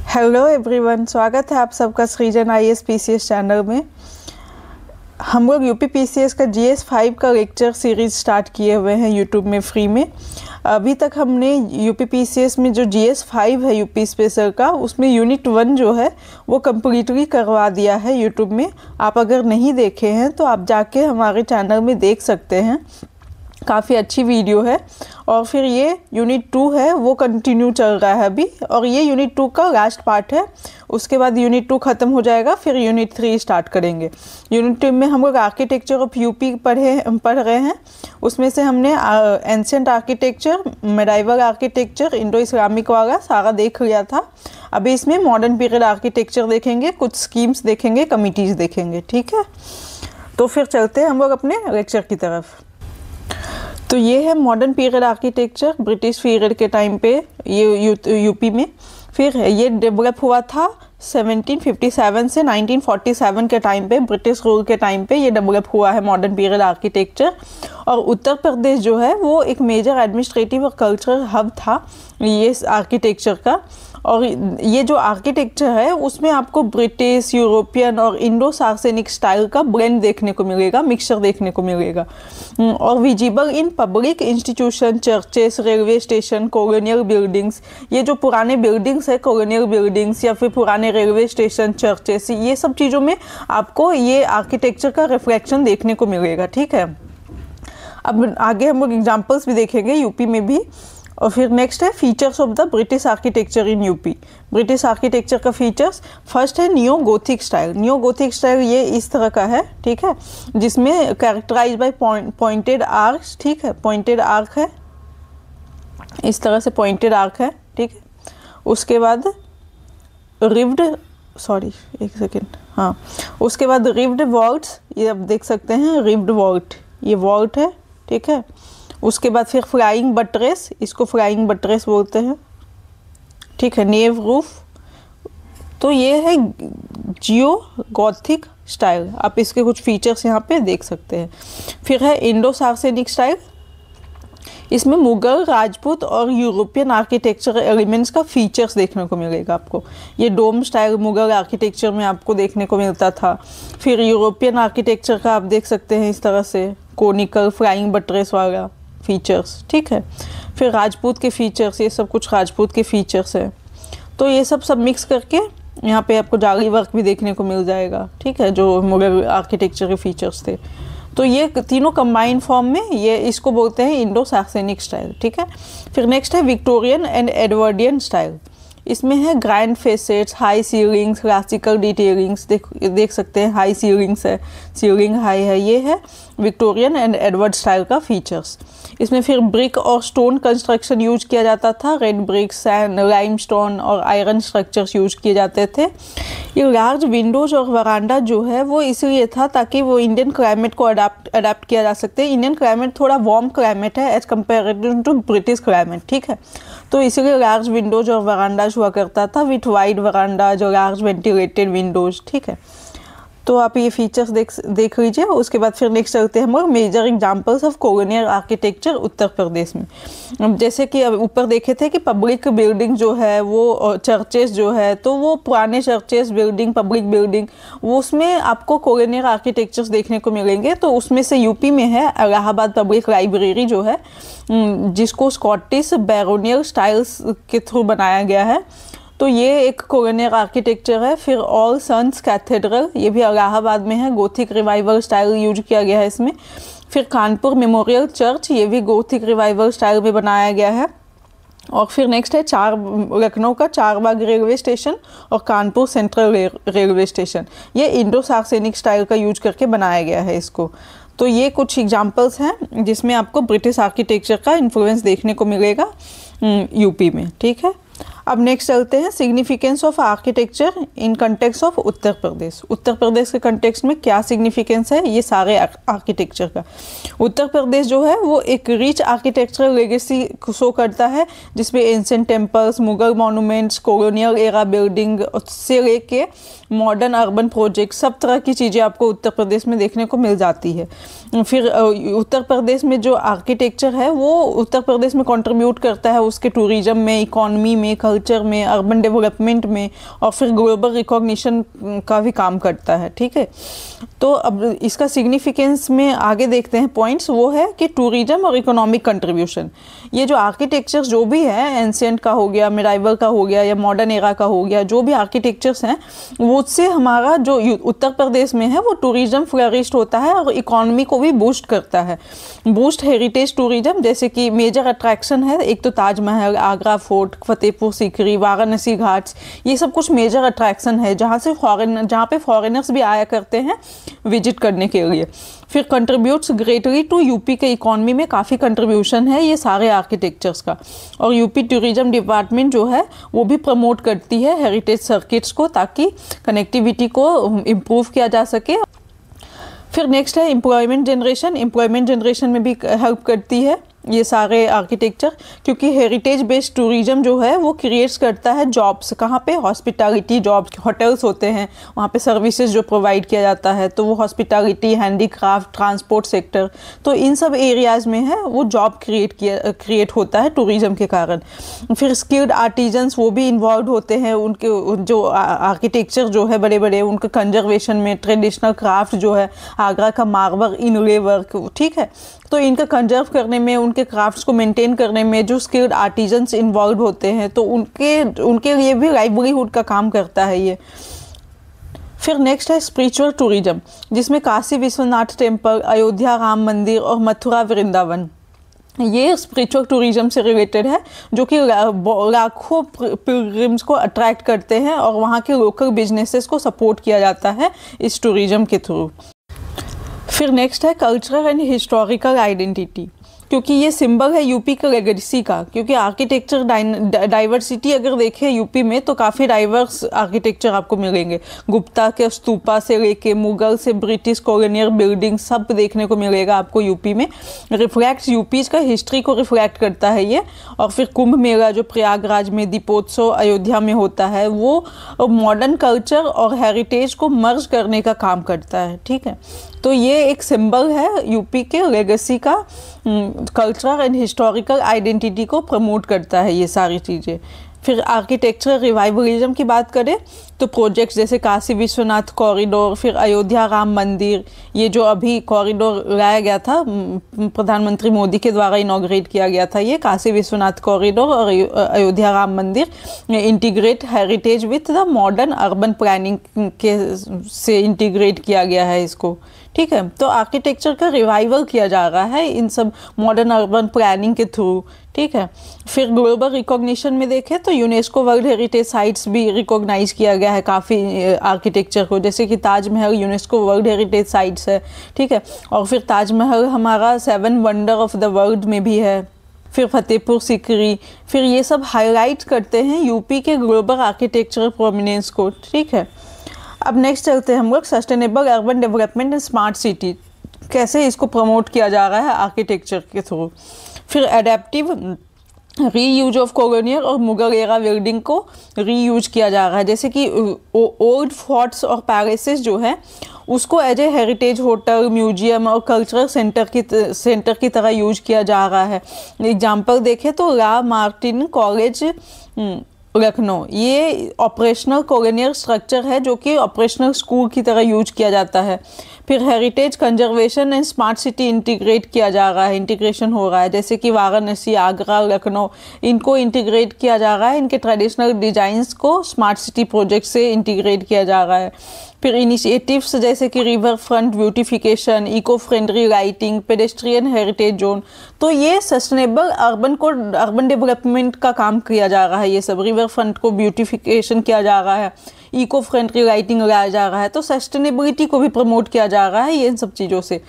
Hello everyone, स्वागत है आप सबका सृजन IAS PCS चैनल में। हम लोग यूपी PCS का GS5 का लेक्चर सीरीज़ स्टार्ट किए हुए हैं यूट्यूब में फ्री में। अभी तक हमने यूपी PCS में जो GS5 है यूपी स्पेशल का, उसमें यूनिट 1 जो है वो कम्प्लीटली करवा दिया है यूट्यूब में। आप अगर नहीं देखे हैं तो आप जाके हमारे चैनल में देख सकते हैं, काफ़ी अच्छी वीडियो है। और फिर ये यूनिट 2 है वो कंटिन्यू चल रहा है अभी, और ये यूनिट 2 का लास्ट पार्ट है। उसके बाद यूनिट 2 ख़त्म हो जाएगा, फिर यूनिट 3 स्टार्ट करेंगे। यूनिट 2 में हम लोग आर्किटेक्चर ऑफ यूपी पढ़ रहे हैं। उसमें से हमने ancient architecture, medieval architecture, Indo Islamic वाला सारा देख लिया था। अभी इसमें मॉडर्न पीरियड आर्किटेक्चर देखेंगे, कुछ स्कीम्स देखेंगे, कमिटीज़ देखेंगे। ठीक है, तो फिर चलते हैं हम लोग अपने लेक्चर की तरफ। तो ये है modern period architecture British period के टाइम पे ये यूपी में। फिर ये डेवलप हुआ था 1757 से 1947 के टाइम पे, ब्रिटिश रूल के टाइम पे ये डेवलप हुआ है मॉडर्न पीरियड आर्किटेक्चर। और उत्तर प्रदेश जो है वो एक मेजर एडमिनिस्ट्रेटिव और कल्चरल हब था ये आर्किटेक्चर का। और ये जो आर्किटेक्चर है उसमें आपको ब्रिटिश, यूरोपियन और इंडो सार्सेनिक स्टाइल का ब्लेंड देखने को मिलेगा, मिक्सचर देखने को मिलेगा। और visible in public institution, churches, railway station, colonial buildings. ये जो पुराने बिल्डिंग्स है, कॉलोनियल बिल्डिंग्स या फिर पुराने रेलवे स्टेशन, चर्चेस, ये सब चीज़ों में आपको ये आर्किटेक्चर का रिफ्लेक्शन देखने को मिलेगा। ठीक है, अब आगे हम लोग एग्जाम्पल्स भी देखेंगे यूपी में भी। और फिर नेक्स्ट है features of the British architecture in UP. British architecture का फीचर्स, फर्स्ट है neo Gothic style. Neo Gothic style ये इस तरह का है, ठीक है, जिसमें कैरेक्टराइज बाय पॉइंटेड आर्क्स। ठीक है, पॉइंटेड आर्क है, इस तरह से पॉइंटेड आर्क है। ठीक है, उसके बाद रिव्ड, सॉरी एक सेकेंड, हाँ, उसके बाद रिव्ड वॉल्ट्स, ये आप देख सकते हैं रिव्ड वॉल्ट, ये वॉल्ट है। ठीक है, उसके बाद फिर फ्लाइंग बट्रेस, इसको फ्लाइंग बट्रेस बोलते हैं। ठीक है, नेव रूफ। तो ये है जियो गॉथिक स्टाइल। आप इसके कुछ फीचर्स यहाँ पे देख सकते हैं। फिर है इंडो सार्सेनिक स्टाइल। इसमें मुगल, राजपूत और यूरोपियन आर्किटेक्चर एलिमेंट्स का फीचर्स देखने को मिलेगा आपको। ये डोम स्टाइल मुगल आर्किटेक्चर में आपको देखने को मिलता था। फिर यूरोपियन आर्किटेक्चर का आप देख सकते हैं इस तरह से कोनिकल फ्लाइंग बट्रेस वाला फीचर्स। ठीक है, फिर राजपूत के फीचर्स, ये सब कुछ राजपूत के फीचर्स है। तो ये सब मिक्स करके यहाँ पे आपको जाली वर्क भी देखने को मिल जाएगा। ठीक है, जो मुगल आर्किटेक्चर के फीचर्स थे। तो ये तीनों कंबाइंड फॉर्म में ये इसको बोलते हैं इंडो सार्सेनिक स्टाइल। ठीक है, फिर नेक्स्ट है विक्टोरियन एंड एडवर्डियन स्टाइल। इसमें है grand facets, high ceilings, classical detailings, देख सकते हैं हाई सीलिंग्स है, सीलिंग हाई है। ये है विक्टोरियन एंड एडवर्ड स्टाइल का फीचर्स। इसमें फिर ब्रिक और स्टोन कंस्ट्रक्शन यूज किया जाता था। रेड ब्रिक, सैंड, लाइमस्टोन और आयरन स्ट्रक्चर्स यूज किए जाते थे। ये लार्ज विंडोज और वरांडा जो है वो इसलिए था ताकि वो इंडियन क्लाइमेट को अडाप्ट किया जा सकते हैं। इंडियन क्लाइमेट थोड़ा वार्म क्लाइमेट है as comparative to British climate. ठीक है, तो इसीलिए लार्ज विंडोज और वरांडाज हुआ करता था, विथ वाइड वरांडाज और लार्ज वेंटिलेटेड विंडोज। ठीक है, तो आप ये फीचर्स देख लीजिए। उसके बाद फिर नेक्स्ट चलते हैं हम लोग major examples of colonial architecture Uttar Pradesh में। जैसे कि अब ऊपर देखे थे कि पब्लिक बिल्डिंग जो है वो चर्चेस जो है, तो वो पुराने चर्चेस बिल्डिंग, पब्लिक बिल्डिंग, वो उसमें आपको कॉलोनियल आर्किटेक्चर्स देखने को मिलेंगे। तो उसमें से यूपी में है इलाहाबाद पब्लिक लाइब्रेरी जो है, जिसको स्कॉटिश बैरोनियल स्टाइल्स के थ्रू बनाया गया है। तो ये एक कॉलोनियल आर्किटेक्चर है। फिर ऑल सन्स कैथेड्रल, ये भी इलाहाबाद में है, गोथिक रिवाइवल स्टाइल यूज किया गया है इसमें। फिर कानपुर मेमोरियल चर्च, ये भी गोथिक रिवाइवल स्टाइल में बनाया गया है। और फिर नेक्स्ट है लखनऊ का चारबाग रेलवे स्टेशन और कानपुर सेंट्रल रेलवे स्टेशन, ये इंडो सार्सेनिक स्टाइल का यूज करके बनाया गया है इसको। तो ये कुछ एग्जांपल्स हैं जिसमें आपको ब्रिटिश आर्किटेक्चर का इन्फ्लुएंस देखने को मिलेगा यूपी में। ठीक है, अब नेक्स्ट चलते हैं significance of architecture in context of Uttar Pradesh. Uttar Pradesh के कंटेक्स्ट में क्या सिग्निफिकेंस है ये सारे आर्किटेक्चर का। उत्तर प्रदेश जो है वो एक रिच आर्किटेक्चरल लेगेसी शो करता है, जिसमें ancient temples, Mughal monuments, colonial era building से लेके मॉडर्न अर्बन प्रोजेक्ट, सब तरह की चीज़ें आपको उत्तर प्रदेश में देखने को मिल जाती है। फिर उत्तर प्रदेश में जो आर्किटेक्चर है वो उत्तर प्रदेश में कंट्रीब्यूट करता है उसके टूरिज्म में, इकोनॉमी में, कल्चर में, अर्बन डेवलपमेंट में और फिर ग्लोबल रिकॉग्निशन का भी काम करता है। ठीक है, तो अब इसका सिग्निफिकेंस में आगे देखते हैं पॉइंट्स। वो है कि टूरिज्म और इकोनॉमिक कंट्रीब्यूशन, ये जो आर्किटेक्चर जो भी है, एंशिएंट का हो गया, मिडाइवल का हो गया या मॉडर्न एरा का हो गया, जो भी आर्किटेक्चर्स हैं वो उससे हमारा जो उत्तर प्रदेश में है वो टूरिज्म फ्लरिश्ड होता है और इकोनॉमी को भी बूस्ट करता है। बूस्ट हेरिटेज टूरिज्म, जैसे कि मेजर अट्रैक्शन है एक तो ताजमहल, आगरा फोर्ट, फतेहपुर सीकरी, वाराणसी घाट्स, ये सब कुछ मेजर अट्रैक्शन है जहाँ पे फॉरेनर्स भी आया करते हैं विजिट करने के लिए। फिर कंट्रीब्यूट्स ग्रेटली टू यूपी के इकॉनमी में काफ़ी कंट्रीब्यूशन है ये सारे आर्किटेक्चर्स का। और यूपी टूरिज्म डिपार्टमेंट जो है वो भी प्रमोट करती है हेरिटेज सर्किट्स को ताकि कनेक्टिविटी को इम्प्रूव किया जा सके। फिर नेक्स्ट है एम्प्लॉयमेंट जनरेशन। एम्प्लॉयमेंट जनरेशन में भी हेल्प करती है ये सारे आर्किटेक्चर, क्योंकि हेरिटेज बेस्ड टूरिज्म जो है वो क्रिएट्स करता है जॉब्स। कहाँ पे? हॉस्पिटैलिटी जॉब्स, होटल्स होते हैं वहाँ पे सर्विसेज जो प्रोवाइड किया जाता है, तो वो हॉस्पिटैलिटी, हैंडीक्राफ्ट, ट्रांसपोर्ट सेक्टर, तो इन सब एरियाज़ में है वो जॉब क्रिएट होता है टूरिज्म के कारण। फिर स्किल्ड आर्टिजन्स वो भी इन्वॉल्व होते हैं, उनके जो आर्किटेक्चर जो है बड़े बड़े, उनके कंजर्वेशन में, ट्रेडिशनल क्राफ्ट जो है आगरा का मार्बल, इनले वर्क, ठीक है, तो इनका कंजर्व करने में, उनके क्राफ्ट्स को मेंटेन करने में जो स्किल्ड आर्टिजन्स इन्वॉल्व होते हैं तो उनके लिए भी लाइवलीहुड का काम करता है ये। फिर नेक्स्ट है स्पिरिचुअल टूरिज्म, जिसमें काशी विश्वनाथ टेम्पल, अयोध्या राम मंदिर और मथुरा वृंदावन ये स्पिरिचुअल टूरिज्म से रिलेटेड है, जो कि लाखों पिलग्रिम्स को अट्रैक्ट करते हैं और वहाँ के लोकल बिजनेसेस को सपोर्ट किया जाता है इस टूरिज्म के थ्रू। फिर नेक्स्ट है कल्चरल एंड हिस्टोरिकल आइडेंटिटी, क्योंकि ये सिंबल है यूपी के लेगेसी का। क्योंकि आर्किटेक्चर डाइवर्सिटी अगर देखें यूपी में तो काफ़ी डाइवर्स आर्किटेक्चर आपको मिलेंगे। गुप्ता के स्तूपा से लेके मुगल से ब्रिटिश कॉलोनियल बिल्डिंग सब देखने को मिलेगा आपको यूपी में। रिफ्लेक्ट्स यूपी का हिस्ट्री को रिफ्लेक्ट करता है ये। और फिर कुंभ मेला जो प्रयागराज में, दीपोत्सव अयोध्या में होता है, वो मॉडर्न कल्चर और हेरिटेज को मर्ज करने का काम करता है। ठीक है, तो ये एक सिंबल है यूपी के लेगेसी का, कल्चरल एंड हिस्टोरिकल आइडेंटिटी को प्रमोट करता है ये सारी चीज़ें। फिर आर्किटेक्चरल रिवाइवलिज्म की बात करें तो प्रोजेक्ट्स जैसे काशी विश्वनाथ कॉरिडोर, फिर अयोध्या राम मंदिर, ये जो अभी कॉरिडोर लाया गया था, प्रधानमंत्री मोदी के द्वारा इनॉग्रेट किया गया था, ये काशी विश्वनाथ कॉरिडोर और अयोध्या राम मंदिर integrate heritage with the modern urban planning के से इंटीग्रेट किया गया है इसको। ठीक है, तो आर्किटेक्चर का रिवाइवल किया जा रहा है इन सब मॉडर्न अर्बन प्लानिंग के थ्रू। ठीक है, फिर ग्लोबल रिकॉग्निशन में देखें तो यूनेस्को वर्ल्ड हेरिटेज साइट्स भी रिकॉग्नाइज किया गया है काफ़ी आर्किटेक्चर को, जैसे कि Taj Mahal UNESCO world heritage sites है। ठीक है, और फिर ताजमहल हमारा 7 वंडर ऑफ द वर्ल्ड में भी है। फिर फतेहपुर सीकरी, फिर ये सब हाईलाइट करते हैं यूपी के ग्लोबल आर्किटेक्चरल प्रोमिनेंस को। ठीक है, अब नेक्स्ट चलते हैं हम लोग sustainable urban development and smart city, कैसे इसको प्रमोट किया जा रहा है आर्किटेक्चर के थ्रू। फिर एडेप्टिव रीयूज ऑफ कॉलोनियल और मुगल एरा बिल्डिंग को रीयूज किया जा रहा है, जैसे कि ओल्ड फोर्ट्स और पैलेसेस जो है उसको as a heritage hotel, museum और कल्चरल सेंटर की तरह यूज किया जा रहा है। एग्जाम्पल देखें तो ला मार्टिन कॉलेज लखनऊ, ये ऑपरेशनल कॉलोनियल स्ट्रक्चर है जो कि ऑपरेशनल स्कूल की तरह यूज किया जाता है। फिर heritage conservation and smart city integrate किया जा रहा है, इंटीग्रेशन हो रहा है, जैसे कि वाराणसी, आगरा, लखनऊ, इनको इंटीग्रेट किया जा रहा है, इनके ट्रेडिशनल डिजाइंस को स्मार्ट सिटी प्रोजेक्ट से इंटीग्रेट किया जा रहा है। फिर इनिशिएटिव्स जैसे कि river front beautification, eco friendly lighting, pedestrian heritage zone, तो ये सस्टेनेबल अर्बन डेवलपमेंट का काम किया जा रहा है। ये सब रिवर फ्रंट को ब्यूटिफिकेशन किया जा रहा है, इको फ्रेंडली लाइटिंग लगाया जा रहा है, तो सस्टेनेबिलिटी को भी प्रमोट किया जा रहा है ये इन सब चीज़ों से।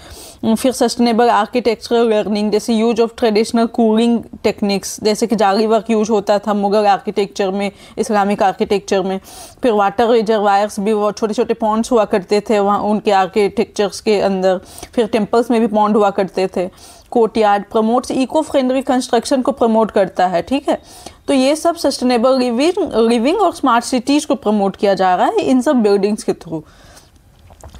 फिर सस्टेनेबल आर्किटेक्चरल लर्निंग, जैसे use of traditional cooling techniques, जैसे कि जाली वर्क यूज होता था मुगल आर्किटेक्चर में, इस्लामिक आर्किटेक्चर में। फिर वाटर रिजर्वायर्स भी, वो छोटे छोटे पॉन्ड्स हुआ करते थे वहाँ उनके आर्किटेक्चर्स के अंदर। फिर टेम्पल्स में भी पॉन्ड हुआ करते थे। Courtyard promotes eco friendly construction को प्रमोट करता है। ठीक है, तो ये सब सस्टेनेबल लिविंग और स्मार्ट सिटीज़ को प्रमोट किया जा रहा है इन सब बिल्डिंग्स के थ्रू।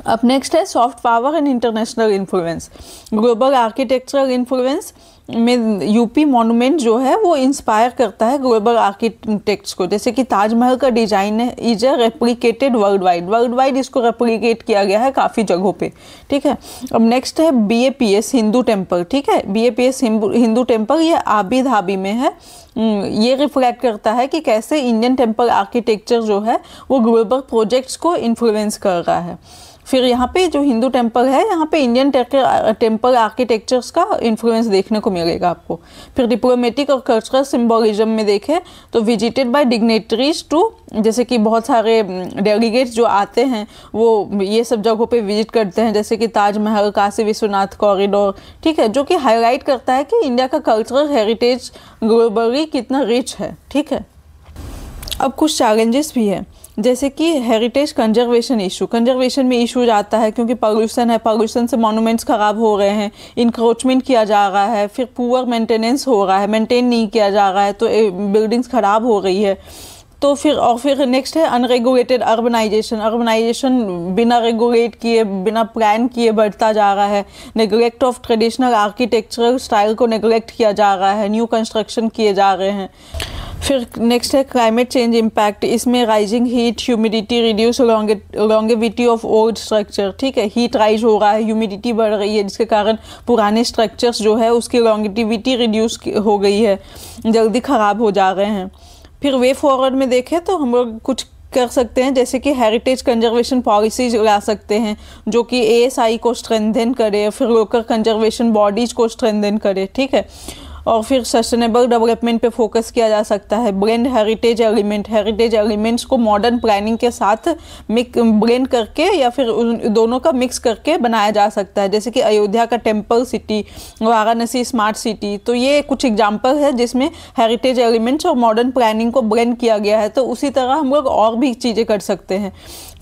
अब नेक्स्ट है soft power and international influence, global architectural influence में यूपी मॉन्यूमेंट जो है वो इंस्पायर करता है ग्लोबल आर्किटेक्ट्स को। जैसे कि ताजमहल का डिजाइन है is a replicated world wide इसको रेप्लिकेट किया गया है काफ़ी जगहों पे, ठीक है। अब नेक्स्ट है BAPS हिंदू टेम्पल, ठीक है। BAPS हिंदू टेम्पल ये आबी धाबी में है। ये रिफ्लेक्ट करता है कि कैसे इंडियन टेम्पल आर्किटेक्चर जो है वो ग्लोबल प्रोजेक्ट्स को इन्फ्लुएंस कर रहा है। फिर यहाँ पे जो हिंदू टेम्पल है यहाँ पे इंडियन टेम्पल आर्किटेक्चर्स का इन्फ्लुएंस देखने को मिलेगा आपको। फिर डिप्लोमेटिक और कल्चरल सिम्बोलिज्म में देखें तो विजिटेड बाय डिग्नेटरीज टू, जैसे कि बहुत सारे डेलीगेट्स जो आते हैं वो ये सब जगहों पे विजिट करते हैं, जैसे कि ताजमहल, काशी विश्वनाथ कॉरिडोर, ठीक है, जो कि हाईलाइट करता है कि इंडिया का कल्चरल हेरिटेज ग्लोबली कितना रिच है, ठीक है। अब कुछ चैलेंजेस भी है, जैसे कि हेरिटेज कंजर्वेशन इशू। कंजर्वेशन में इशूज आता है क्योंकि पॉल्यूशन है, पॉल्यूशन से मॉन्यूमेंट्स ख़राब हो रहे हैं, इंक्रोचमेंट किया जा रहा है, फिर पुअर मेंटेनेंस हो रहा है, मेंटेन नहीं किया जा रहा है तो बिल्डिंग्स ख़राब हो रही है। तो फिर नेक्स्ट है अनरेगुलेटेड अर्बनाइजेशन बिना रेगुलेट किए, बिना प्लान किए बढ़ता जा रहा है। Neglect of traditional architectural style को नेग्लेक्ट किया जा रहा है, न्यू कंस्ट्रक्शन किए जा रहे हैं। फिर नेक्स्ट है क्लाइमेट चेंज इम्पैक्ट। इसमें rising heat, humidity, reduce longevity of old structure, ठीक है। हीट राइज हो रहा है, ह्यूमिडिटी बढ़ रही है, जिसके कारण पुराने स्ट्रक्चर्स जो है उसकी लॉन्गेविटी रिड्यूस हो गई है, जल्दी ख़राब हो जा रहे हैं। फिर वे फॉरवर्ड में देखें तो हम लोग कुछ कर सकते हैं, जैसे कि हेरिटेज कंजर्वेशन पॉलिसीज ला सकते हैं जो कि ASI को स्ट्रेंथन करे, फिर लोकल कंजर्वेशन बॉडीज को स्ट्रेंथन करे, ठीक है। और फिर सस्टेनेबल डेवलपमेंट पे फोकस किया जा सकता है। ब्लेंड हेरिटेज एलिमेंट्स को मॉडर्न प्लानिंग के साथ ब्लेंड करके या फिर उन दोनों का मिक्स करके बनाया जा सकता है, जैसे कि अयोध्या का temple city, Varanasi smart city. तो ये कुछ एग्जाम्पल है जिसमें हेरिटेज एलिमेंट्स और मॉडर्न प्लानिंग को ब्लेंड किया गया है। तो उसी तरह हम लोग और भी चीज़ें कर सकते हैं।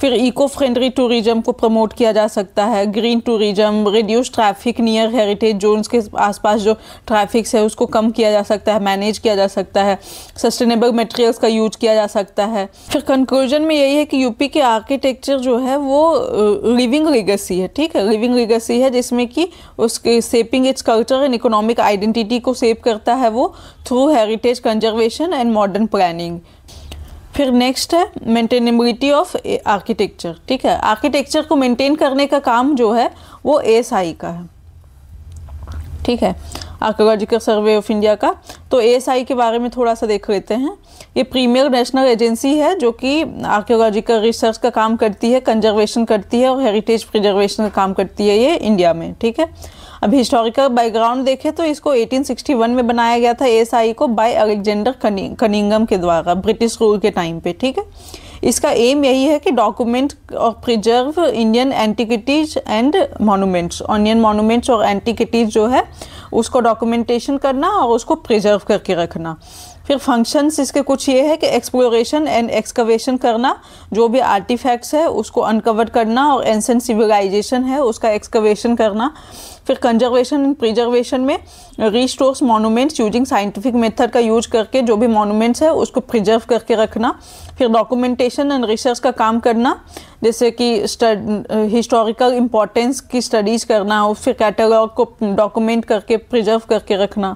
फिर इको फ्रेंडली टूरिज्म को प्रमोट किया जा सकता है, green tourism, reduce traffic near heritage zones के आसपास जो ट्रैफिक है उसको कम किया जा सकता है, मैनेज किया जा सकता है, सस्टेनेबल मटेरियल्स का यूज किया जा सकता है। फिर कंक्लूजन में यही है कि यूपी के आर्किटेक्चर जो है वो लिविंग लीगेसी है, ठीक है, लिविंग लीगेसी है, जिसमें कि उसके shaping its culture and economic identity को शेप करता है वो through heritage conservation and modern planning. फिर नेक्स्ट है मेंटेनेबिलिटी ऑफ आर्किटेक्चर, ठीक है। आर्किटेक्चर को मेंटेन करने का काम जो है वो ASI का है, ठीक है, आर्कियोलॉजिकल सर्वे ऑफ इंडिया का। तो ASI के बारे में थोड़ा सा देख लेते हैं। ये प्रीमियर नेशनल एजेंसी है जो कि आर्कियोलॉजिकल रिसर्च का काम करती है, कंजर्वेशन करती है और हेरिटेज प्रिजर्वेशन का काम करती है ये इंडिया में, ठीक है। अब हिस्टोरिकल बैकग्राउंड देखें तो इसको 1861 में बनाया गया था ASI को बाय अलेक्जेंडर कनिंगम के द्वारा ब्रिटिश रूल के टाइम पे, ठीक है। इसका एम यही है कि डॉक्यूमेंट और preserve Indian antiquities and monuments, Indian monuments और एंटिक्विटीज जो है उसको डॉक्यूमेंटेशन करना और उसको प्रिजर्व करके रखना। फिर फंक्शंस इसके कुछ ये है कि एक्सप्लोरेशन एंड एक्सकवेशन करना, जो भी आर्टिफैक्ट्स है उसको अनकवर करना, और एंसेंट सिविलाइजेशन है उसका एक्सकवेशन करना। फिर कंजर्वेशन एंड प्रिजर्वेशन में restores monuments using scientific method का यूज करके जो भी मॉन्यूमेंट्स है उसको प्रिजर्व करके रखना। फिर डॉक्यूमेंटेशन एंड रिसर्च का काम करना, जैसे कि हिस्टोरिकल इम्पोर्टेंस की स्टडीज़ करना, और फिर कैटलॉग को डॉक्यूमेंट करके प्रिजर्व करके रखना।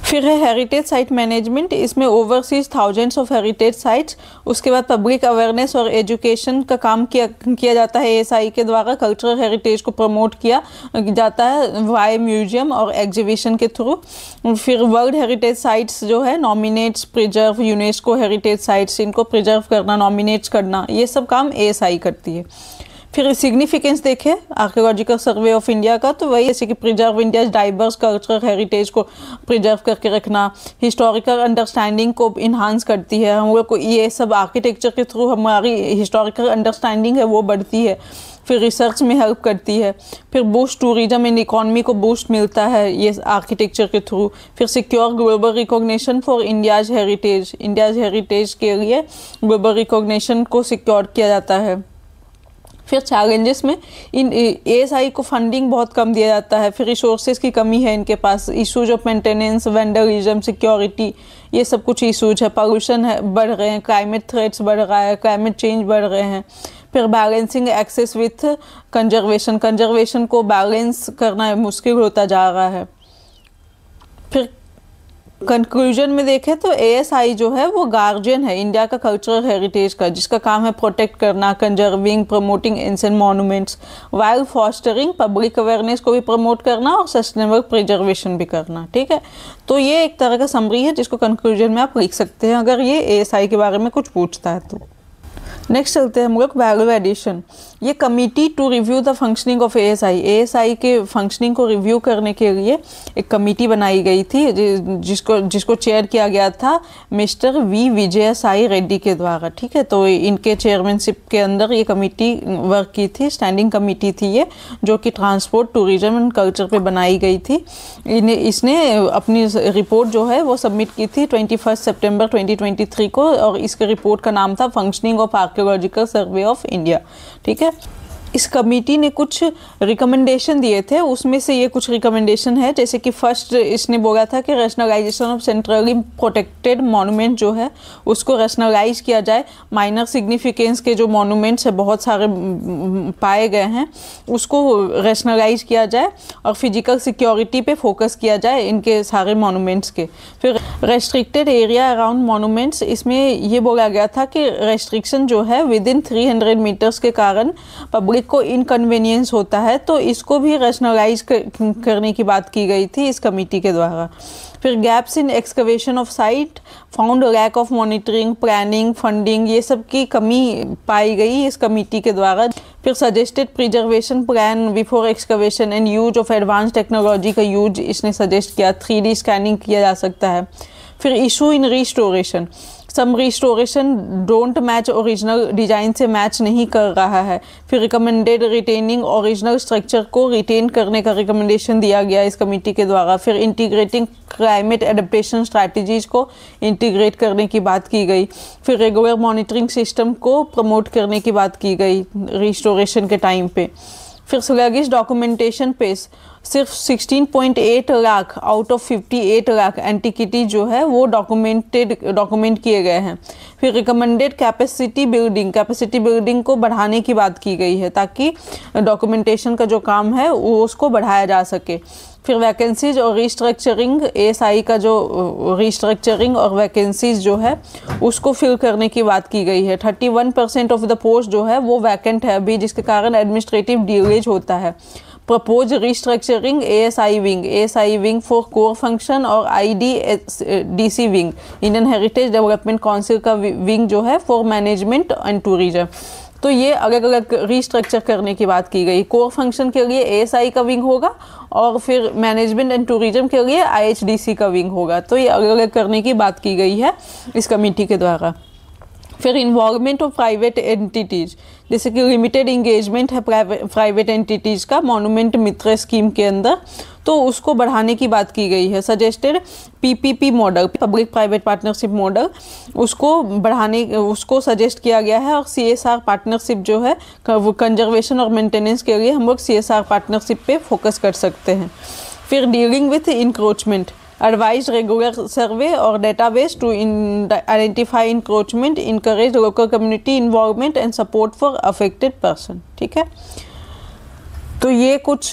फिर है हेरिटेज साइट मैनेजमेंट, इसमें overseas thousands of heritage sites. उसके बाद पब्लिक अवेयरनेस और एजुकेशन का काम किया जाता है ASI के द्वारा। कल्चरल हेरिटेज को प्रमोट किया जाता है वाई म्यूजियम और एग्जीबिशन के थ्रू। फिर वर्ल्ड हेरिटेज साइट्स जो है nominates, preserve, UNESCO heritage sites, इनको प्रिजर्व करना, नॉमिनेट्स करना, ये सब काम ASI करती है। फिर सिग्निफिकेंस देखें आर्कियोलॉजिकल सर्वे ऑफ इंडिया का, तो वही जैसे कि preserve India diverse cultural heritage को प्रिजर्व करके रखना, हिस्टोरिकल अंडरस्टैंडिंग को इन्हांस करती है। हम लोग को ये सब आर्किटेक्चर के थ्रू हमारी हिस्टोरिकल अंडरस्टैंडिंग है वो बढ़ती है। फिर रिसर्च में हेल्प करती है। फिर बूस्ट टूरिज्म एंड इकोनॉमी को बूस्ट मिलता है ये आर्किटेक्चर के थ्रू। फिर secure global recognition for India's heritage के लिए ग्लोबल रिकॉग्निशन को सिक्योर किया जाता है। फिर चैलेंजेस में इन ASI को फंडिंग बहुत कम दिया जाता है, फिर रिसोर्सेज की कमी है इनके पास, issues of maintenance, vandalism, security, ये सब कुछ इशूज है। पॉल्यूशन है बढ़ रहे हैं, क्लाइमेट थ्रेट्स बढ़ रहा है, क्लाइमेट चेंज बढ़ रहे हैं। फिर बैलेंसिंग एक्सेस विथ कंजर्वेशन को बैलेंस करना मुश्किल होता जा रहा है। फिर कंक्लूजन में देखें तो ASI जो है वो गार्जियन है इंडिया का कल्चरल हेरिटेज का, जिसका काम है प्रोटेक्ट करना, conserving, promoting ancient monuments, while fostering public awareness को भी प्रमोट करना और सस्टेनेबल प्रिजर्वेशन भी करना। ठीक है, तो ये एक तरह का समरी है जिसको कंक्लूजन में आप लिख सकते हैं अगर ये ASI के बारे में कुछ पूछता है तो। नेक्स्ट चलते हैं हम लोग वैल्यू एडिशन। ये committee to review the functioning of ASI के फंक्शनिंग को रिव्यू करने के लिए एक कमिटी बनाई गई थी जिसको चेयर किया गया था मिस्टर V विजय साई रेड्डी के द्वारा। ठीक है, तो इनके चेयरमैनशिप के अंदर ये कमिटी वर्क की थी, स्टैंडिंग कमिटी थी ये, जो कि ट्रांसपोर्ट, टूरिज्म एंड कल्चर पे बनाई गई थी। इसने अपनी रिपोर्ट जो है वो सबमिट की थी 21 सितंबर 2023 को, और इसके रिपोर्ट का नाम था functioning of archaeological survey of India. ठीक है, इस कमेटी ने कुछ रिकमेंडेशन दिए थे, उसमें से ये कुछ रिकमेंडेशन है। जैसे कि फर्स्ट इसने बोला था कि rationalisation of centrally protected monument जो है उसको रैशनलाइज किया जाए। माइनर सिग्निफिकेंस के जो मॉन्यूमेंट्स है बहुत सारे पाए गए हैं, उसको रैशनलाइज किया जाए और फिजिकल सिक्योरिटी पे फोकस किया जाए इनके सारे मॉन्यूमेंट्स के। फिर रेस्ट्रिक्टेड एरिया अराउंड मॉन्यूमेंट्स, इसमें ये बोला गया था कि रेस्ट्रिक्शन जो है विद इन 300 मीटर्स के कारण पब्लिक को इनकन्वीनियंस होता है, तो इसको भी रैशनलाइज करने की बात की गई थी इस कमेटी के द्वारा। फिर gaps in excavation of site, found lack of monitoring, planning, funding, ये सब की कमी पाई गई इस कमेटी के द्वारा। फिर suggested preservation plan before excavation and use of advance technology का यूज इसने सजेस्ट किया। 3D स्कैनिंग किया जा सकता है। फिर issue in restoration, some restoration don't match original, design से मैच नहीं कर रहा है। फिर रिकमेंडेड रिटेनिंग ओरिजिनल स्ट्रक्चर को रिटेन करने का रिकमेंडेशन दिया गया इस कमेटी के द्वारा। फिर इंटीग्रेटिंग क्लाइमेट एडेप्टेशन स्ट्रैटेजीज को इंटीग्रेट करने की बात की गई। फिर रेगुलर मॉनिटरिंग सिस्टम को प्रमोट करने की बात की गई रिस्टोरेशन के टाइम पे। फिर स्लगिश डॉक्यूमेंटेशन पेस, सिर्फ 16.8 लाख आउट ऑफ 58 लाख एंटिकिटी जो है वो डॉक्यूमेंट किए गए हैं। फिर रिकमेंडेड कैपेसिटी बिल्डिंग को बढ़ाने की बात की गई है ताकि डॉक्यूमेंटेशन का जो काम है वो उसको बढ़ाया जा सके। फिर वैकेंसीज और रिस्ट्रक्चरिंग, ASI का जो रिस्ट्रक्चरिंग और वैकेंसीज जो है उसको फिल करने की बात की गई है। 31% ऑफ द पोस्ट जो है वो वैकेंट है अभी, जिसके कारण एडमिनिस्ट्रेटिव डिलेज होता है। Propose restructuring ASI wing for core function और IDC wing, Indian heritage development council का विंग जो है फॉर मैनेजमेंट एंड टूरिज्म। तो ये अलग अलग रिस्ट्रक्चर करने की बात की गई। कोर फंक्शन के लिए ASI का विंग होगा और फिर मैनेजमेंट एंड टूरिज्म के लिए IHDC का विंग होगा। तो ये अलग अलग करने की बात की गई है इस कमेटी के द्वारा। फिर इन्वॉल्वमेंट ऑफ प्राइवेट एंटिटीज, जैसे कि लिमिटेड इंगेजमेंट है प्राइवेट एंटिटीज़ का मॉन्यूमेंट मित्र स्कीम के अंदर, तो उसको बढ़ाने की बात की गई है। Suggested PPP model, public private partnership model, उसको सजेस्ट किया गया है। और CSR पार्टनरशिप जो है वो कंजर्वेशन और मेंटेनेंस के लिए हम लोग CSR पार्टनरशिप पे फोकस कर सकते हैं। फिर dealing with encroachment, advise regular survey or database to identify encroachment, encourage local community involvement and support for affected person। ठीक है, तो ये कुछ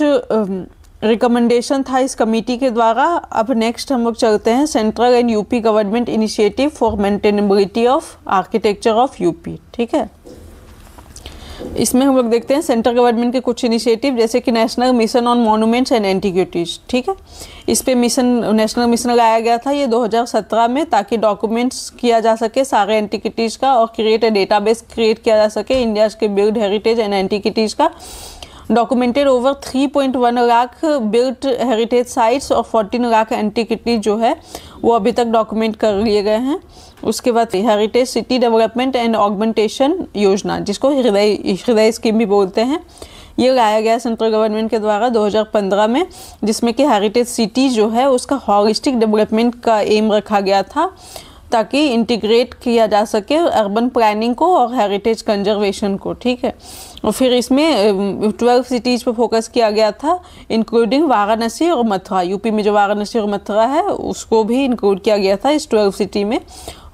रिकमेंडेशन था इस कमेटी के द्वारा। अब नेक्स्ट हम लोग चलते हैं central and UP government initiative for maintainability of architecture of UP. ठीक है, इसमें हम लोग देखते हैं सेंट्रल गवर्नमेंट के कुछ इनिशिएटिव, जैसे कि national mission on monuments and antiquities. ठीक है, इस पे नेशनल मिशन लाया गया था ये 2017 में, ताकि डॉक्यूमेंट्स किया जा सके सारे एंटीक्विटीज का और क्रिएट ए डेटाबेस क्रिएट किया जा सके इंडिया के बिल्ड हेरिटेज एंड एंटीक्विटीज का। Documented over 3.1 lakh built heritage sites और 14 लाख एंटीक्विटीज जो है वो अभी तक डॉक्यूमेंट कर लिए गए हैं। उसके बाद heritage city development and augmentation योजना, जिसको हृदय स्कीम भी बोलते हैं, ये लाया गया सेंट्रल गवर्नमेंट के द्वारा 2015 में, जिसमें कि हेरिटेज सिटी जो है उसका हॉलिस्टिक डेवलपमेंट का एम रखा गया था ताकि इंटीग्रेट किया जा सके अर्बन प्लानिंग को और हेरिटेज कंजर्वेशन को। ठीक है, और फिर इसमें 12 सिटीज़ पर फोकस किया गया था, इंक्लूडिंग वाराणसी और मथुरा। यूपी में जो वाराणसी और मथुरा है उसको भी इंक्लूड किया गया था इस 12 सिटी में,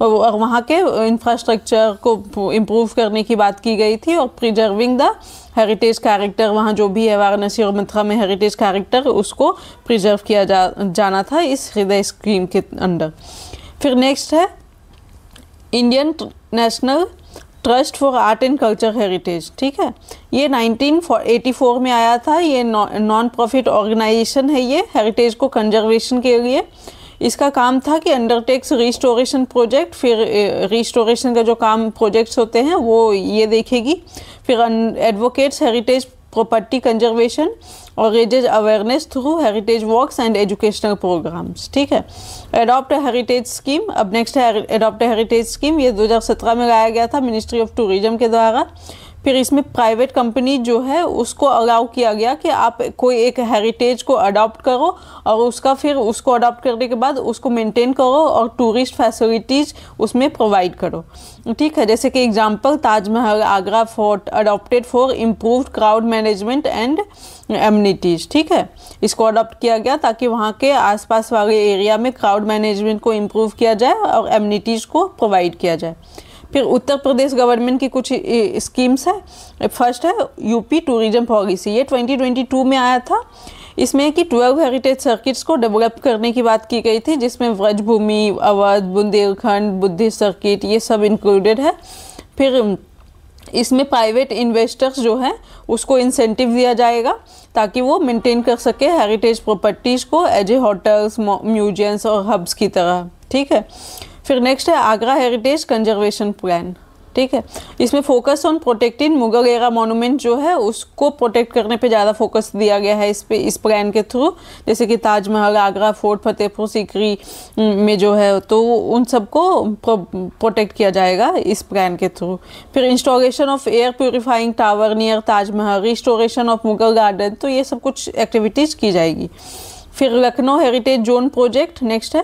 और वहाँ के इंफ्रास्ट्रक्चर को इम्प्रूव करने की बात की गई थी, और प्रिजर्विंग द हेरिटेज कैरेक्टर, वहाँ जो भी है वाराणसी और मथुरा में हेरिटेज कैरेक्टर उसको प्रिजर्व किया जाना था इस हृदय स्कीम के अंडर। फिर नेक्स्ट है Indian national trust for art and culture heritage. ठीक है, ये 1984 में आया था। ये नॉन प्रॉफिट ऑर्गेनाइजेशन है ये हेरिटेज को कंजर्वेशन के लिए। इसका काम था कि अंडरटेक्स रिस्टोरेशन प्रोजेक्ट, फिर रिस्टोरेशन का जो काम प्रोजेक्ट्स होते हैं वो ये देखेगी। फिर एडवोकेट्स हेरिटेज प्रॉपर्टी कंजर्वेशन और raises awareness through heritage walks and educational programs. ठीक है, एडॉप्ट हेरिटेज स्कीम। अब नेक्स्ट है एडॉप्ट हेरिटेज स्कीम। ये 2017 में लाया गया था मिनिस्ट्री ऑफ टूरिज्म के द्वारा। फिर इसमें प्राइवेट कंपनी जो है उसको अलाउ किया गया कि आप कोई एक हेरिटेज को अडॉप्ट करो और उसको अडॉप्ट करने के बाद उसको मेंटेन करो और टूरिस्ट फैसिलिटीज़ उसमें प्रोवाइड करो। ठीक है, जैसे कि example Taj Mahal, Agra fort adopted for improved crowd management and amenities. ठीक है, इसको अडॉप्ट किया गया ताकि वहाँ के आसपास वाले एरिया में क्राउड मैनेजमेंट को इम्प्रूव किया जाए और एमिनिटीज़ को प्रोवाइड किया जाए। फिर उत्तर प्रदेश गवर्नमेंट की कुछ स्कीम्स है। फर्स्ट है यूपी टूरिज्म पॉलिसी। ये 2022 में आया था। इसमें कि 12 हेरिटेज सर्किट्स को डेवलप करने की बात की गई थी, जिसमें व्रजभूमि, अवध, बुंदेलखंड, बुद्धिस्ट सर्किट ये सब इंक्लूडेड है। फिर इसमें प्राइवेट इन्वेस्टर्स जो हैं उसको इंसेंटिव दिया जाएगा ताकि वो मेंटेन कर सके हेरिटेज प्रॉपर्टीज़ को एज ए होटल्स, म्यूजियम्स और हब्स की तरह। ठीक है, फिर नेक्स्ट है आगरा हेरिटेज कंजर्वेशन प्लान। ठीक है, इसमें focus on protecting Mughal era monument जो है उसको प्रोटेक्ट करने पे ज़्यादा फोकस दिया गया है इस प्लान के थ्रू, जैसे कि ताजमहल, आगरा फोर्ट, फतेहपुर सीकरी में जो है तो उन सबको प्रोटेक्ट किया जाएगा इस प्लान के थ्रू। फिर installation of air purifying tower near Taj Mahal, restoration of Mughal garden, तो ये सब कुछ एक्टिविटीज़ की जाएगी। फिर Lucknow heritage zone project next है।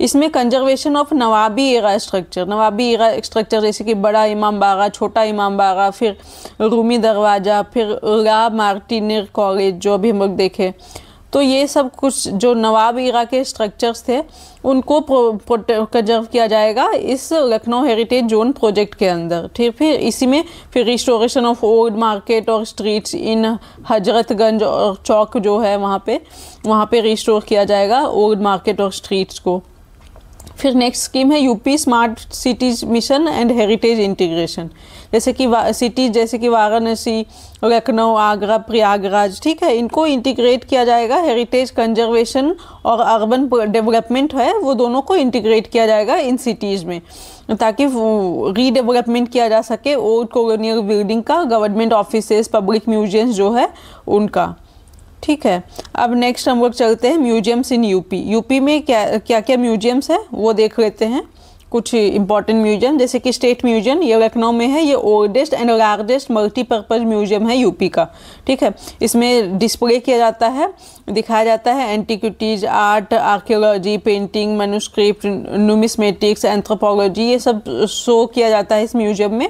इसमें conservation of Nawabi era structure, Nawabi era structure जैसे कि बड़ा इमाम बागा, छोटा इमाम बागा, फिर रूमी दरवाज़ा, फिर ला मार्टिनिर कॉलेज जो अभी हम लोग देखे, तो ये सब कुछ जो नवाब एरा के स्ट्रक्चर्स थे उनको कंजर्व किया जाएगा इस लखनऊ हेरिटेज जोन प्रोजेक्ट के अंदर। ठीक, फिर इसी में फिर रिस्टोरेशन ऑफ ओल्ड मार्केट और स्ट्रीट्स इन हजरतगंज और चौक जो है वहाँ पे रिस्टोर किया जाएगा ओल्ड मार्केट और स्ट्रीट्स को। फिर नेक्स्ट स्कीम है UP smart cities mission and heritage integration, जैसे कि सिटीज जैसे कि वाराणसी, लखनऊ, आगरा, प्रयागराज। ठीक है, इनको इंटीग्रेट किया जाएगा। हेरिटेज कंजर्वेशन और अर्बन डेवलपमेंट है वो दोनों को इंटीग्रेट किया जाएगा इन सिटीज़ में ताकि रीडेवलपमेंट किया जा सके ओल्ड कॉलोनियल बिल्डिंग का, गवर्नमेंट ऑफिसेज, पब्लिक म्यूजियम्स जो है उनका। ठीक है, अब नेक्स्ट हम लोग चलते हैं म्यूजियम्स इन यूपी। यूपी में क्या क्या म्यूजियम्स है वो देख लेते हैं। कुछ इंपॉर्टेंट म्यूजियम जैसे कि स्टेट म्यूजियम, ये लखनऊ में है। ये oldest and largest multipurpose museum है यूपी का। ठीक है, इसमें डिस्प्ले किया जाता है, दिखाया जाता है antiquities, art, archaeology, painting, manuscript, numismatics, anthropology, ये सब शो किया जाता है इस म्यूजियम में।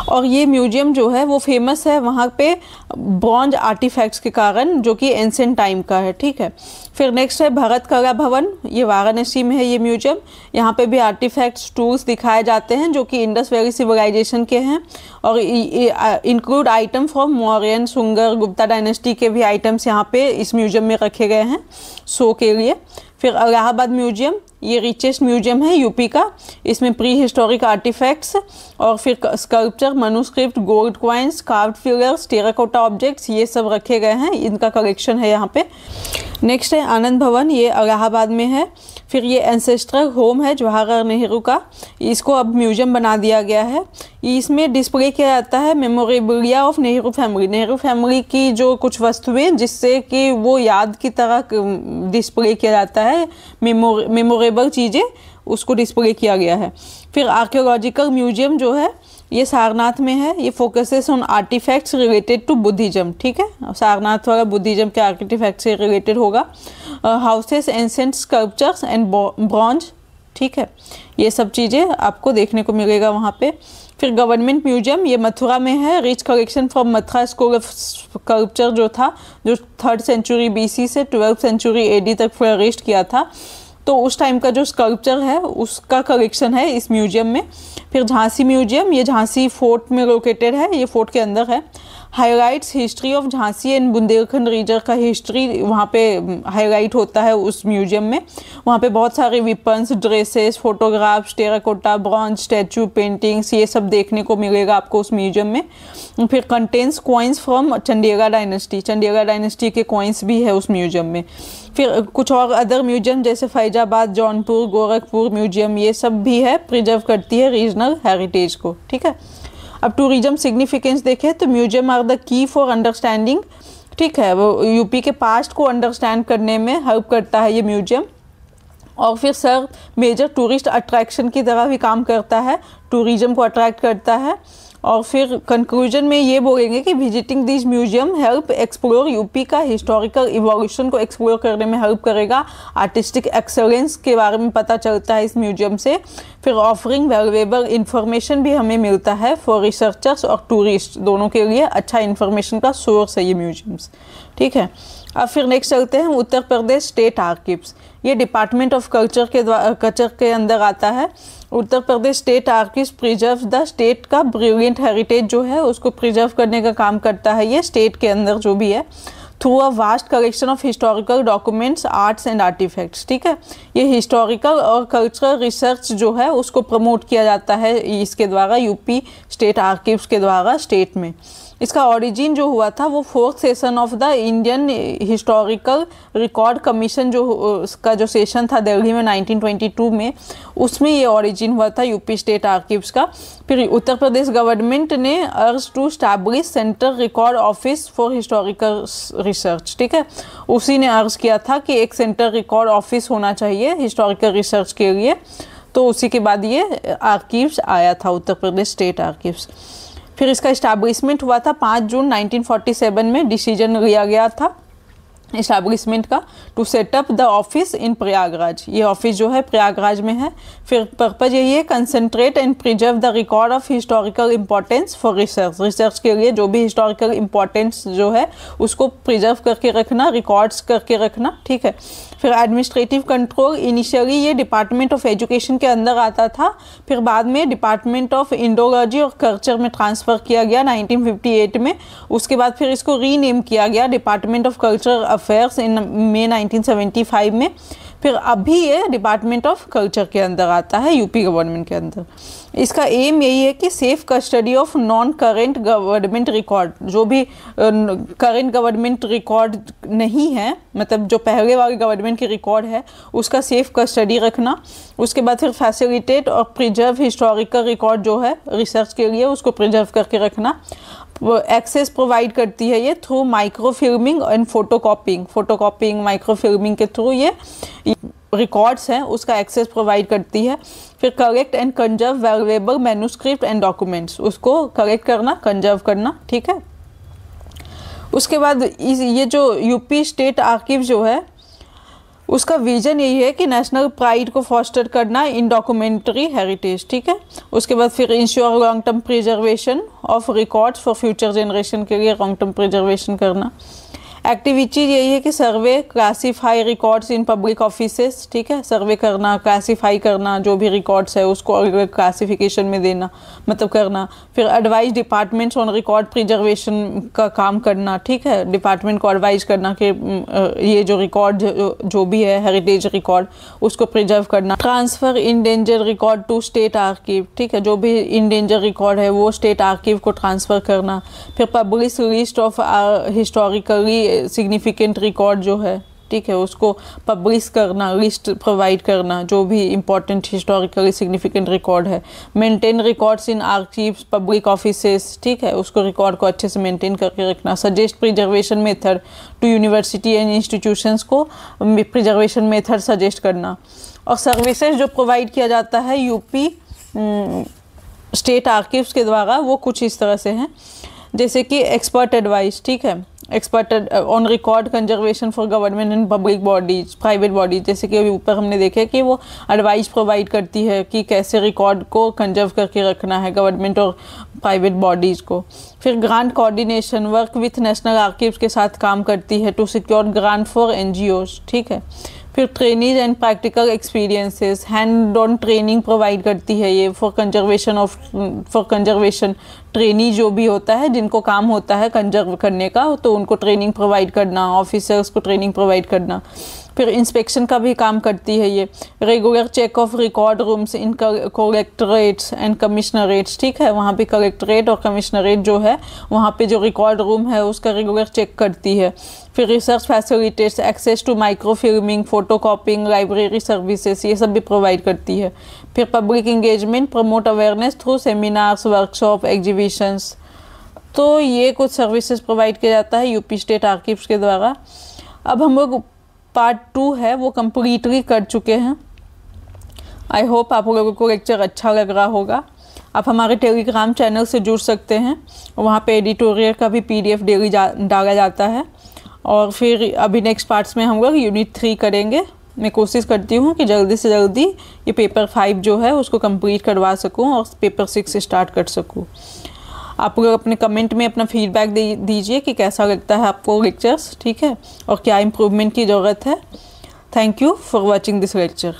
और ये म्यूजियम जो है वो फेमस है वहाँ पे ब्रॉन्ज आर्टिफैक्ट्स के कारण जो कि एंशिएंट टाइम का है। ठीक है, फिर नेक्स्ट है भरत कला भवन, ये वाराणसी में है ये म्यूजियम। यहाँ पे भी आर्टिफैक्ट्स, टूल्स दिखाए जाते हैं जो कि इंडस वैली सिविलाइजेशन के हैं और include item from Mauryan, Sunga, Gupta dynasty के भी आइटम्स यहाँ पे इस म्यूजियम में रखे गए हैं शो के लिए। फिर इलाहाबाद म्यूजियम, ये रिचेस्ट म्यूजियम है यूपी का। इसमें प्री हिस्टोरिक आर्टिफैक्ट्स और फिर sculpture, manuscript, gold coins, carved figures, terracotta objects ये सब रखे गए हैं, इनका कलेक्शन है यहाँ पे। नेक्स्ट है आनंद भवन, ये इलाहाबाद में है। फिर ये एंसेस्ट्रल होम है जवाहरलाल नेहरू का, इसको अब म्यूजियम बना दिया गया है। इसमें डिस्प्ले किया जाता है memorabilia of Nehru family, Nehru family की जो कुछ वस्तुएं जिससे कि वो याद की तरह डिस्प्ले किया जाता है, मेमोरेबल चीज़ें उसको डिस्प्ले किया गया है। फिर आर्कियोलॉजिकल म्यूजियम जो है ये सारनाथ में है। ये focuses on artefacts related to Buddhism. ठीक है, सारनाथ वाला बुद्धिज्म के आर्टिफैक्ट से रिलेटेड होगा। Houses, ancient sculptures and bronze ठीक है, ये सब चीज़ें आपको देखने को मिलेगा वहाँ पे। फिर गवर्नमेंट म्यूजियम, ये मथुरा में है। Rich collection from Mathura school of sculpture जो था, जो 3rd सेंचुरी BC से 12th सेंचुरी AD तक फ्लरिश्ड किया था, तो उस टाइम का जो स्कल्पचर है उसका कलेक्शन है इस म्यूजियम में। फिर झांसी म्यूजियम, ये झांसी फोर्ट में लोकेटेड है, ये फोर्ट के अंदर है। Highlights history of Jhansi and Bundelkhand region का हिस्ट्री वहाँ पे हाईलाइट होता है उस म्यूजियम में। वहाँ पे बहुत सारे weapons, dresses, photographs, terracotta, bronze, statue, paintings, ये सब देखने को मिलेगा आपको उस म्यूजियम में। फिर contains coins from Chandela dynasty, Chandela dynasty के कॉइन्स भी है उस म्यूजियम में। फिर कुछ और अदर म्यूजियम जैसे फैजाबाद, जौनपुर, गोरखपुर म्यूजियम, ये सब भी है, प्रिजर्व करती है रीजनल हेरिटेज को, ठीक है। अब टूरिज्म सिग्निफिकेंस देखें तो museum are the key for understanding, ठीक है, वो यूपी के पास्ट को अंडरस्टैंड करने में हेल्प करता है ये म्यूजियम। और फिर सर मेजर टूरिस्ट अट्रैक्शन की तरह भी काम करता है, टूरिज्म को अट्रैक्ट करता है। और फिर कंक्लूजन में ये बोलेंगे कि visiting this museum help explore UP का हिस्टोरिकल इवोल्यूशन को एक्सप्लोर करने में हेल्प करेगा। आर्टिस्टिक एक्सेलेंस के बारे में पता चलता है इस म्यूजियम से। फिर ऑफरिंग वैल्यूएबल इंफॉर्मेशन भी हमें मिलता है फॉर रिसर्चर्स और टूरिस्ट, दोनों के लिए अच्छा इन्फॉर्मेशन का सोर्स है ये म्यूजियम्स, ठीक है। अब फिर नेक्स्ट चलते हैं उत्तर प्रदेश स्टेट आर्कीव्स, ये डिपार्टमेंट ऑफ कल्चर के अंदर आता है। Uttar Pradesh state आर्कीव्स preserve the state का ब्रिलियंट हेरिटेज जो है उसको प्रिजर्व करने का काम करता है ये स्टेट के अंदर जो भी है, through a vast collection of historical documents, arts and artefacts, ठीक है। ये हिस्टोरिकल और कल्चरल रिसर्च जो है उसको प्रमोट किया जाता है इसके द्वारा, यूपी स्टेट आर्कीव्स के द्वारा स्टेट में। इसका ओरिजिन जो हुआ था वो 4th session of the Indian historical record commission जो उसका जो सेशन था दिल्ली में 1922 में, उसमें ये ओरिजिन हुआ था यूपी स्टेट आर्कीव्स का। फिर उत्तर प्रदेश गवर्नमेंट ने urge to establish central record office for historical research, ठीक है, उसी ने अर्ज किया था कि एक सेंट्रल रिकॉर्ड ऑफिस होना चाहिए हिस्टोरिकल रिसर्च के लिए, तो उसी के बाद ये आर्कीव्स आया था उत्तर प्रदेश स्टेट आर्कीव्स। फिर इसका इस्टेब्लिशमेंट हुआ था 5 जून 1947 में, डिसीजन लिया गया था इस्टेब्लिशमेंट का to set up the office in Prayagraj, ये ऑफिस जो है प्रयागराज में है। फिर पर्पज यही है concentrate and preserve the record of historical importance for research, research के लिए जो भी हिस्टोरिकल इंपॉर्टेंस जो है उसको प्रिजर्व करके रखना, रिकॉर्ड्स करके रखना, ठीक है। फिर एडमिनिस्ट्रेटिव कंट्रोल, इनिशियली ये डिपार्टमेंट ऑफ एजुकेशन के अंदर आता था, फिर बाद में डिपार्टमेंट ऑफ इंडोलॉजी और कल्चर में ट्रांसफ़र किया गया 1958 में। उसके बाद फिर इसको रीनेम किया गया department of culture affairs in May 1975 में। फिर अभी ये डिपार्टमेंट ऑफ कल्चर के अंदर आता है यूपी गवर्नमेंट के अंदर। इसका एम यही है कि safe custody of non current government record, जो भी करेंट गवर्नमेंट रिकॉर्ड नहीं है, मतलब जो पहले वाले गवर्नमेंट की रिकॉर्ड है उसका सेफ कस्टडी रखना। उसके बाद फिर फैसिलिटेट और प्रिजर्व हिस्टोरिकल रिकॉर्ड जो है रिसर्च के लिए उसको प्रिजर्व करके रखना। एक्सेस प्रोवाइड करती है ये through micro filming and photocopying micro filming के थ्रू ये रिकॉर्ड्स हैं उसका एक्सेस प्रोवाइड करती है। फिर collect and conserve valuable manuscript and documents, उसको कलेक्ट करना, कंजर्व करना, ठीक है। उसके बाद ये जो यूपी स्टेट आर्कीव जो है उसका विजन यही है कि नेशनल प्राइड को फॉस्टर करना इन डॉक्यूमेंट्री हेरिटेज, ठीक है। उसके बाद फिर ensure long term preservation of records for future generation के लिए लॉन्ग टर्म प्रिजर्वेशन करना। एक्टिविटी यही है कि survey classify records in public offices, ठीक है, सर्वे करना, क्लासीफाई करना, जो भी रिकॉर्ड्स है उसको अलग क्लासिफिकेशन में देना, मतलब करना। फिर advise departments on record preservation का काम करना, ठीक है, डिपार्टमेंट को एडवाइज करना कि ये जो रिकॉर्ड जो भी है हेरिटेज रिकॉर्ड उसको प्रिजर्व करना। Transfer endangered record to state archive, ठीक है, जो भी इंडेंजर रिकॉर्ड है वो स्टेट आर्कीव को ट्रांसफ़र करना। फिर publish list of historically significant record जो है, ठीक है, उसको पब्लिश करना, लिस्ट प्रोवाइड करना जो भी इंपॉर्टेंट हिस्टोरिकली सिग्निफिकेंट रिकॉर्ड है। Maintain records in archives public offices, ठीक है, उसको रिकॉर्ड को अच्छे से मेंटेन करके रखना। Suggest preservation method to university and institutions को प्रिजर्वेशन मेथड सजेस्ट करना। और सर्विसेज जो प्रोवाइड किया जाता है यूपी स्टेट आर्कीव्स के द्वारा वो कुछ इस तरह से हैं। जैसे कि एक्सपर्ट एडवाइस, ठीक है, expert on record conservation for government and public bodies, private bodies, जैसे कि अभी ऊपर हमने देखे कि वो एडवाइस प्रोवाइड करती है कि कैसे रिकॉर्ड को कंजर्व करके रखना है गवर्नमेंट और प्राइवेट बॉडीज़ को। फिर grant coordination, work with national archives के साथ काम करती है to secure grant for NGOs, ठीक है। फिर training and practical experiences, hand on training provide करती है ये फॉर कंजर्वेशन। ट्रेनी जो भी होता है, जिनको काम होता है कंजर्व करने का, तो उनको ट्रेनिंग प्रोवाइड करना, ऑफिसर्स को ट्रेनिंग प्रोवाइड करना। फिर इंस्पेक्शन का भी काम करती है ये, regular check of record rooms in collectorates and commissionerates, ठीक है, वहाँ पे कलेक्टरेट और कमिश्नरेट जो है वहाँ पे जो रिकॉर्ड रूम है उसका रेगुलर चेक करती है। फिर research facilities, access to micro filming, photo copying, library services, ये सब भी प्रोवाइड करती है। फिर public engagement, promote awareness through seminars, workshop, exhibitions. तो ये कुछ सर्विसेज प्रोवाइड किया जाता है यूपी स्टेट आर्काइव्स के द्वारा। अब हम लोग पार्ट 2 है वो कम्प्लीटली कर चुके हैं। आई होप आप लोगों को लेक्चर अच्छा लग रहा होगा। आप हमारे टेलीग्राम चैनल से जुड़ सकते हैं, वहाँ पे एडिटोरियल का भी PDF डेली डाला जाता है। और फिर अभी नेक्स्ट पार्ट्स में हम लोग यूनिट 3 करेंगे। मैं कोशिश करती हूँ कि जल्दी से जल्दी ये पेपर 5 जो है उसको कंप्लीट करवा सकूँ और पेपर 6 स्टार्ट कर सकूँ। आप लोग अपने कमेंट में अपना फीडबैक दीजिए कि कैसा लगता है आपको लेक्चर्स, ठीक है, और क्या इम्प्रूवमेंट की ज़रूरत है। Thank you for watching this lecture.